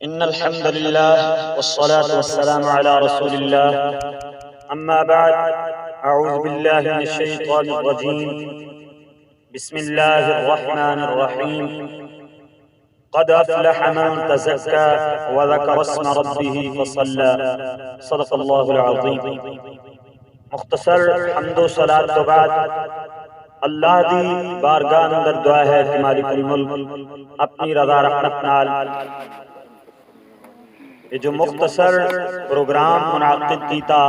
إن الحمد لله والصلاة والسلام على رسول الله أما بعد أعوذ بالله من الشيطان الرجيم بسم الله الرحمن الرحيم قد أفلح من تزكى وذكر اسم ربه فصلى صدق الله العظيم۔ مختصر حمد و صلاة تو بعد اللہ دی بارگاہ اندر دعا ہے کہ مالک الملک اپنی رضا رحمت نال یہ جو مختصر پروگرام منعقد کیتا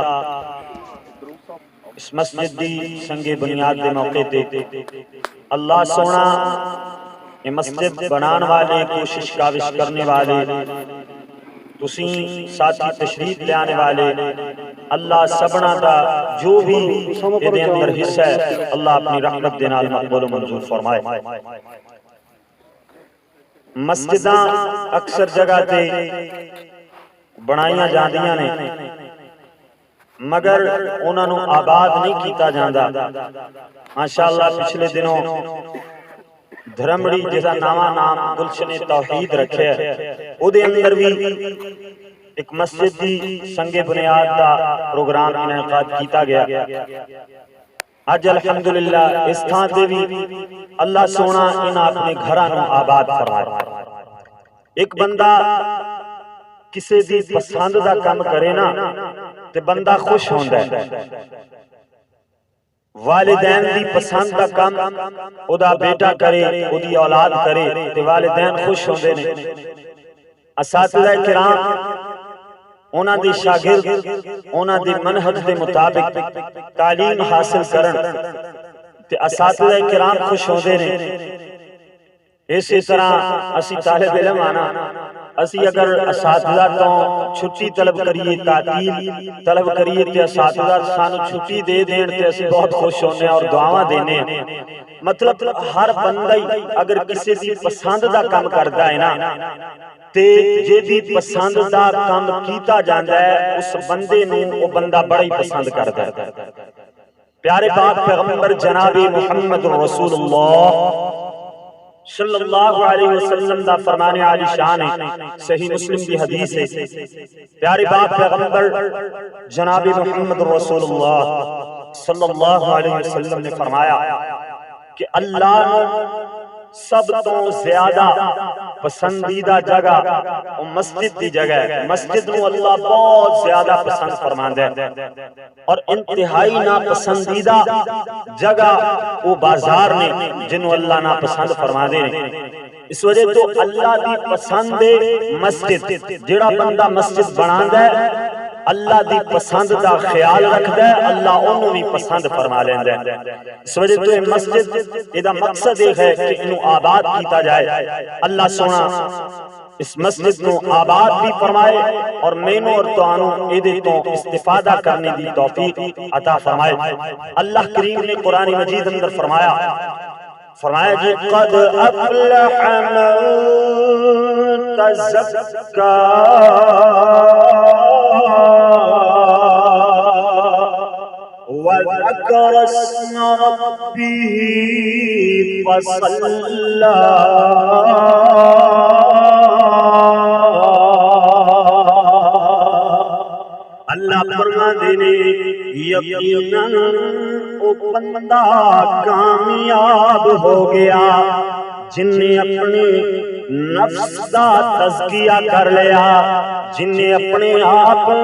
اس مسجد دی سنگ بنیاد دے موقع تے اللہ سونا یہ مسجد بنان والے کوشش کاوش کرنے والے تسیں ساتھی تشریف لے آنے والے اللہ سبنا دا جو بھی دے اندر حصہ ہے اللہ اپنی رحمت دے نال مقبول و منظور فرمائے۔ مسجداں اکثر جگہ تے بنائیاں جاندیاں نے مگر انہاں نوں آباد نہیں کیتا جاندا۔ ماشاءاللہ پچھلے دنوں دھرمڑی جیسا نام گلشن توحید رکھے ہے او دے اندر بھی ایک مسجد دی سنگ بنیاد دا پروگرام انعقاد کیتا گیا۔ اج الحمدللہ اس تھان تے بھی اللہ سونا انہاں اپنے گھراں نوں آباد فرمائے۔ ایک بندہ کسی دی پسند دا کام کرے نا تے بندہ خوش ہوندا ہے۔ والدین دی پسند دا کام او دا بیٹا کرے او دی اولاد کرے تے والدین خوش ہوندے نے۔ اساتذہ کرام انہاں دی شاگرد انہاں دی منہج دے مطابق تعلیم حاصل کرن تے اساتذہ کرام خوش ہوندے نے۔ اسی طرح اسی طالب علم آنا اسی اگر اساتذہ تو چھٹی طلب کریے تعطیل طلب کریے تے اساتذہ سانو چھٹی دے دین تے اسی بہت خوش ہونے اور دعاواں دینے۔ مطلب ہر بندہ اگر کسی دی پسند دا کام کردا ہے نا تے جے دی پسند دا کام کیتا جاندا ہے اس بندے نوں او بندہ بڑا ہی پسند کردا ہے۔ پیارے پاک پیغمبر جناب محمد رسول اللہ صلی اللہ علیہ وسلم دا فرمان عالی شان ہے، صحیح مسلم کی حدیث ہے۔ پیارے باپ پیغمبر جناب محمد رسول اللہ صلی اللہ علیہ وسلم نے فرمایا کہ اللہ سب تو زیادہ پسندیدہ جگہ وہ مسجد دی جگہ ہے۔ مسجد نو اللہ بہت زیادہ پسند فرماندا ہے اور انتہائی ناپسندیدہ جگہ وہ بازار نے جنہوں اللہ ناپسند فرماندے نے۔ اس وجہ تو اللہ دی پسند مسجد جڑا بندہ مسجد بناندا ہے اللہ دی پسند دا خیال رکھدا ہے اللہ انہوں بھی پسند فرما لیندا ہے۔ اس وجہ تو مسجد ادا مقصد یہ ہے کہ انہوں آباد کیتا جائے۔ اللہ سونا اس مسجد نو آباد بھی فرمائے اور مینوں اور توانوں ایدے تو استفادہ کرنے دی توفیق عطا فرمائے۔ اللہ کریم نے قرآن مجید اندر فرمایا جی قد افلح من تزکا وذكر اسم ربه فصلى اللہ فرماتے ہیں یقیناً وہ بندہ کامیاب ہو گیا جن نے اپنے نفس دا تزکیہ کر لیا، جن نے اپنے آپ کو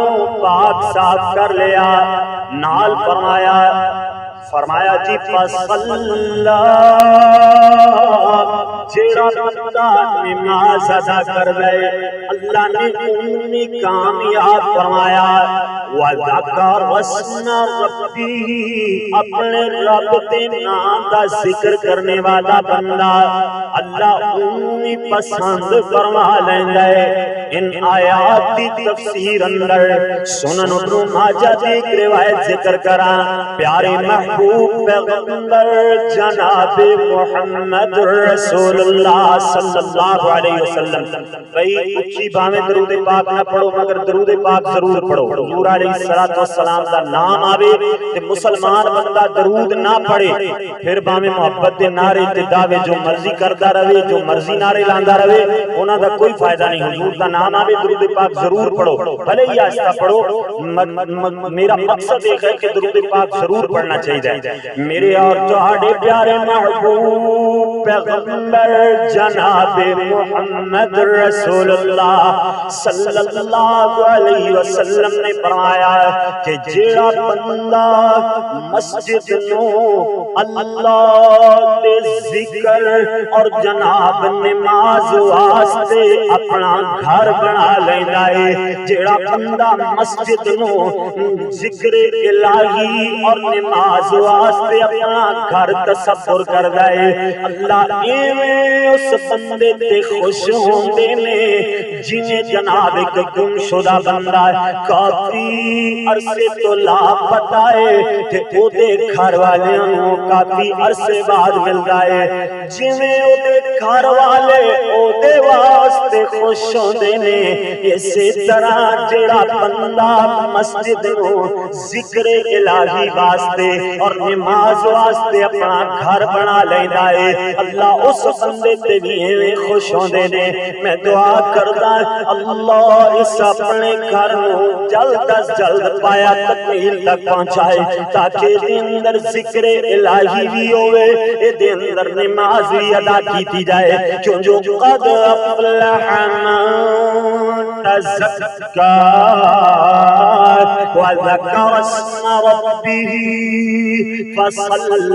پاک صاف کر لیا۔ نال فرمایا جی فصلہ جیڑا بندہ نماز ادا کر دے اللہ نے انہیں کامیاب فرمایا۔ وَذَكَرَ اسْمَ رَبِّهِ اپنے رب دے نام دا ذکر کرنے والا بندہ اللہ انہیں پسند فرما لیندا ہے۔ ان آیات دی تفسیر اندر سنن ابن ماجہ دی ایک روایت ذکر کرا۔ پیارے محبوب پیغمبر جناب محمد رسول رسول اللہ صلی اللہ علیہ وسلم بھئی اچھی باہیں درود پاک نہ پڑھو مگر درود پاک ضرور پڑھو. حضور علیہ السلام دا نام آوے تے مسلمان بندہ درود نہ پڑھے پھر باہیں محبت دے نعرے تے دعوے جو مرضی کردا رہے جو مرضی نعرے لاندا رہے انہاں دا کوئی فائدہ نہیں. حضور دا نام آوے درود پاک ضرور پڑھو بھلے ہی آہستہ پڑھو. میرا مقصد یہ ہے کہ درود پاک ضرور پڑھنا چاہیے. میرے اور تہاڈے پیارے محبوب پیغمبر جناب محمد رسول اللہ صلی اللہ علیہ وسلم نے فرمایا کہ جیڑا بندہ مسجد نو اللہ دے ذکر اور جناب نماز واسطے اپنا گھر بنا لیندا ہے, جیڑا بندہ مسجد نو ذکر الہی اور نماز واسطے اپنا گھر تصور کردا ہے, اللہ ایویں اس بندے تے خوش ہوندے نے جنہیں جناب ایک گم شدہ بندہ کافی عرصے تو لاپتہ ہے کہ او دے گھر والیاں کافی عرصے بعد ملدا ہے, جویں او دے گھر والے او دے واسطے خوش ہوندے نے اسی طرح جڑا بندہ مسجد نو ذکر الہی واسطے اور نماز واسطے اپنا گھر بنا لیندا ہے اللہ اس بندے تے بھی ایویں خوش ہوندے نے. میں دعا کردا اللہ اس اپنے گھر نو جلد از جلد پایا تکمیل تک پہنچائے تاکہ دے اندر ذکر الہی بھی ہوئے دے اندر نماز بھی ادا کیتی جائے کیونکہ قد افلح من تزکا وذکر اسم ربہ فصلی.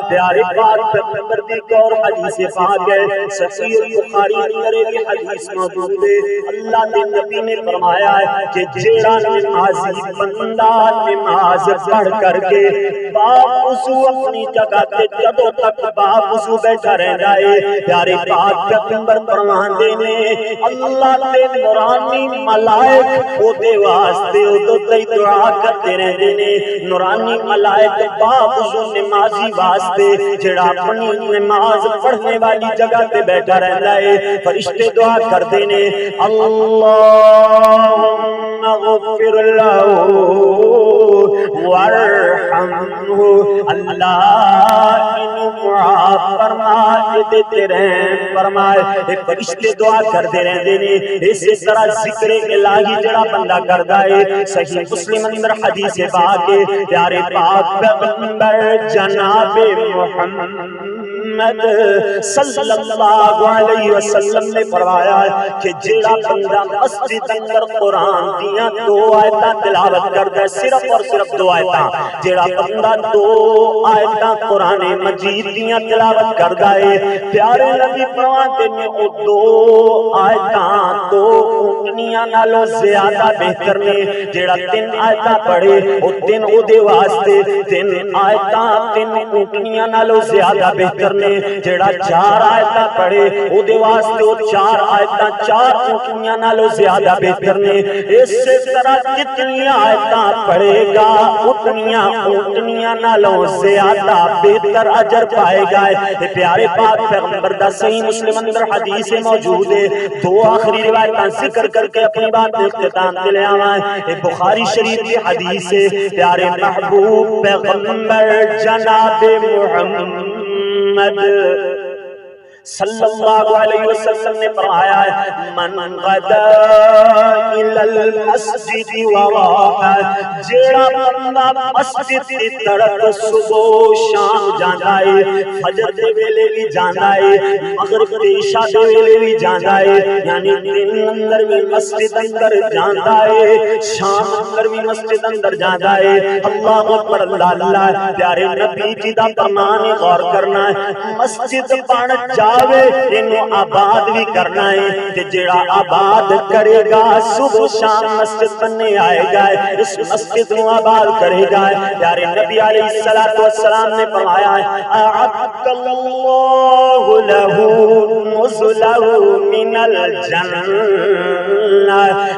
پیارے پاک پیغمبر دی اور حدیث پاک ہے صحیح بخاری اندر ایک حدیث موجود ہے. اللہ کے نبی نے فرمایا ہے کہ جیڑا نمازی بندہ نماز پڑھ کر کے باوضو اپنی جگہ تے جدوں تک باوضو بیٹھا رہندا ہے پیارے پاک پیغمبر فرماندے نے اللہ دے نورانی ملائک او دے واسطے او تے دعا کرتے رہندے نے. نورانی ملائک باوضو نمازی واسطے جڑا اپنی نماز پڑھنے والی جگہ تے بیٹھا رہندا ہے فرشتے دعا کردے نے اللہم اغفر لہ وارحمہ, اللہ انہوں معاف فرمائے دیتے رہیں فرمائے. ایک فرشتے دعا کردے رہندے نے. اسی طرح ذکر الہی جڑا بندہ کردا ہے صحیح مسلم اندر حدیث پاک ہے پیارے پاک پیغمبر جناب محمد صلی اللہ علیہ وسلم نے فرمایا کہ جیڑا بندہ مسجد اندر قرآن دیاں 2 آیتاں تلاوت کردا ہے صرف اور صرف 2 آیتاں, جیڑا بندہ 2 آیتاں قرآن مجید دیاں تلاوت کردا ہے پیارے نبی فرماتے نے او 2 آیتاں 2 اونٹنیاں نالوں زیادہ بہتر نے. جیڑا 3 آیتاں پڑھے او 3 او دے واسطے 3 آیتاں 3 اونٹنیاں نالوں زیادہ بہتر نے. جیڑا 4 آیتاں پڑھے او دے واسطے او 4 آیتاں 4 اونٹنیاں نالوں زیادہ بہتر نے. اسی طرح جتنی آیتاں پڑھے گا اتنیاں اونٹنیاں نالوں زیادہ بہتر اجر پائے گا. پیارے پاک پیغمبر دا صحیح مسلم اندر حدیث موجود ہے. 2 آخری روایتاں ذکر کر کے اپنی بات اختتام تے لے آواں. بخاری شریف کی حدیث ہے پیارے محبوب پیغمبر جناب محمد صلی اللہ علیہ وسلم نے فرمایا ہے من غدا الى المسجد وراح, جیڑا بندہ مسجد کی طرف صبح شام جاندا ہے فجر دے ویلے بھی جاندا ہے مغرب تے عشاء دے ویلے بھی جاندا ہے یعنی دن اندر بھی مسجد اندر جاندا ہے شام اندر بھی مسجد اندر جاندا ہے. اللہ اکبر اللہ اللہ. پیارے نبی جی دا فرمان غور کرنا ہے مسجد بن انہوں آباد بھی کرنا ہے کہ جڑا آباد کرے گا صبح شام مسجد بننے آئے گا اس مسجد کو آباد کرے گا. پیارے نبی علیہ السلام نے فرمایا ہے اعد اللہ لہ نزلہ من الجنہ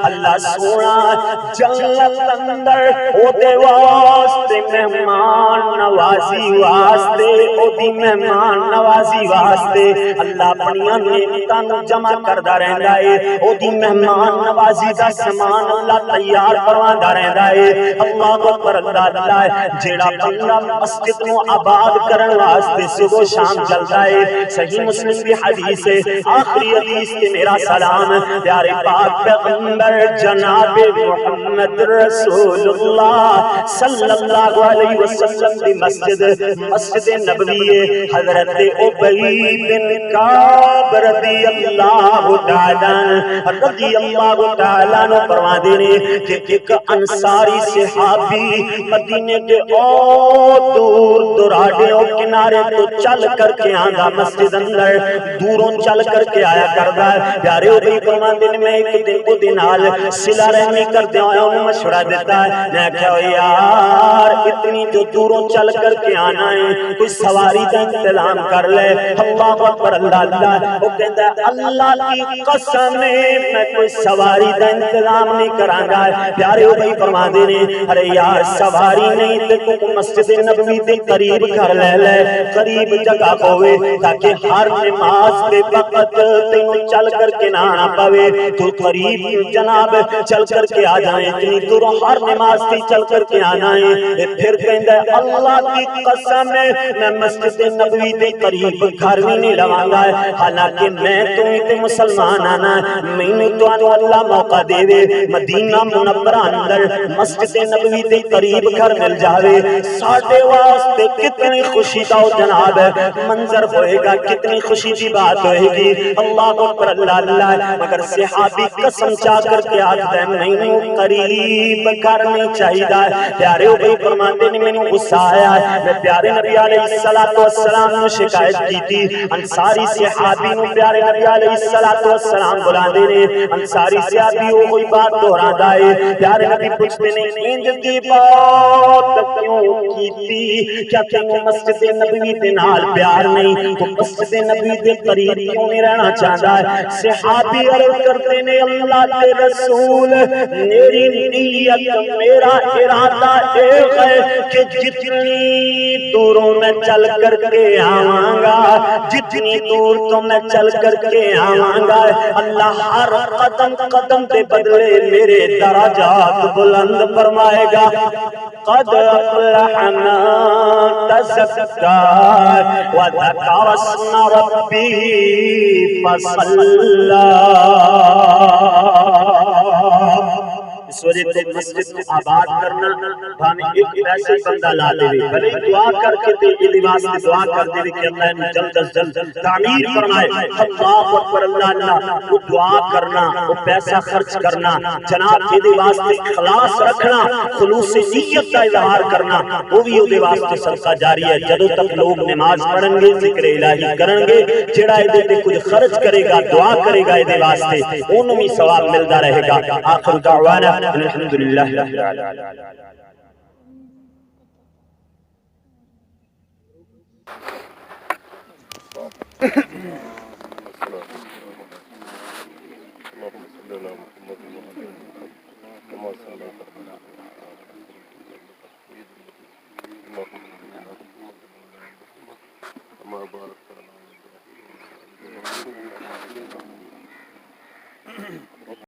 اللہ سونا جنت اندر او دے واسطے مہمان نوازی واسطے او دی مہمان نوازی واسطے اللہ اپنی نعمتاں نوں جمع کردا رہندا ہے او دی مہمان نوازی دا سامان اللہ تیار کرواندہ رہندا ہے اللہ اکبر اللہ جیڑا بندہ مسجد نو آباد کرن واسطے صبح شام چلدا ہے صحیح مسلم کی حدیث ہے آخری حدیث تے میرا سلام پیارے پاک پیغمبر جناب محمد رسول اللہ صلی اللہ علیہ وسلم دی مسجد نبوی حضرت ابی بن کعب رضی اللہ تعالیٰ نے فرما دینے کہ ایک انصاری صحابی مدینے کے دور دراڈے اور کنارے تو چل کر کے آنگا مسجد اندر دوروں چل کر کے آیا کردا ہے پیارے ابی فرما دینے میں ایک دن کو دنال صلہ رحمی کرتے ہیں انہوں مشورہ دیتا ہے میں کہا یار اتنی جو دوروں چل کر کے آنا ہے کوئی سواری کا انتظام کر لے اللہ اکبر اللہ وہ کہتا ہے اللہ کی قسم میں کوئی سواری کا انتظام نہیں کروں گا پیارے بھائی فرما دینے ارے یار سواری نہیں تو مسجد نبوی کے قریب کر لے قریب جگہ ہوئے تاکہ ہر نماز کے وقت تینوں چل کر کے نہ آنا پوے تو قریب جناب چل کر کے آ جائیں اتنی دوروں ہر نماز کی چل کر کے آنا ہے پھر کہتا ہے اللہ کی قسم میں مسجد نبوی کے قریب گھر بھی نہیں لواں گا حالانکہ میں تمہیں تے مسلمان آنا میں نے تو اللہ موقع دے دے مدینہ منورہ اندر مسجد نبوی کے قریب گھر مل جاوے ساڈے واسطے کتنی خوشی کا جناب منظر ہوئے گا کتنی خوشی کی بات ہوئے گی اللہ اکبر اللہ مگر صحابی قسم چاہ کر کے آتا ہے میں نے قریب کرنی چاہیے پیارے ابھی فرماتے نے میں نے غصہ آیا ہے میں پیارے نبی علیہ السلام نے شکایت کی تھی انصاری صحابی نے پیارے نبی علیہ السلام بلا دینے انصاری صحابی وہ کوئی بات دہرا دائے پیارے نبی پوچھتے نے انج کی بات کیوں کی تھی کیا تینوں مسجد نبوی دے نال پیار نہیں تو مسجد نبوی دے قریب کیوں نہیں رہنا چاہتا ہے صحابی عرض کرتے نے اللہ کے رسول میری نیت میرا ارادہ ایک ہے کہ جتنی دوروں میں چل کر کے آواں گا جتنی دور تو میں چل کر کے آواں گا اللہ ہر قدم قدم کے بدلے میرے درجات بلند فرمائے گا قد افلح من تزکا وذکر اسم ربی فصلی اس وجہ سے مسجد کو آباد کرنا ہمیں ایک ایسے بندہ لا دے بھلے دعا کر کے تے یہ واسطے دعا کر دے کہ اللہ نے جلد از جلد تعمیر فرمائے اللہ اکبر اللہ وہ دعا کرنا وہ پیسہ خرچ کرنا جناب یہ واسطے اخلاص رکھنا خلوص نیت کا اظہار کرنا وہ بھی وہ واسطے صدقہ جاری ہے جدوں تک لوگ نماز پڑھیں گے ذکر الہی کریں گے جڑا یہ تے کچھ خرچ کرے گا دعا کرے گا یہ واسطے انہوں بھی ثواب ملتا رہے گا آخر دعوانا الحمد للہ اللهم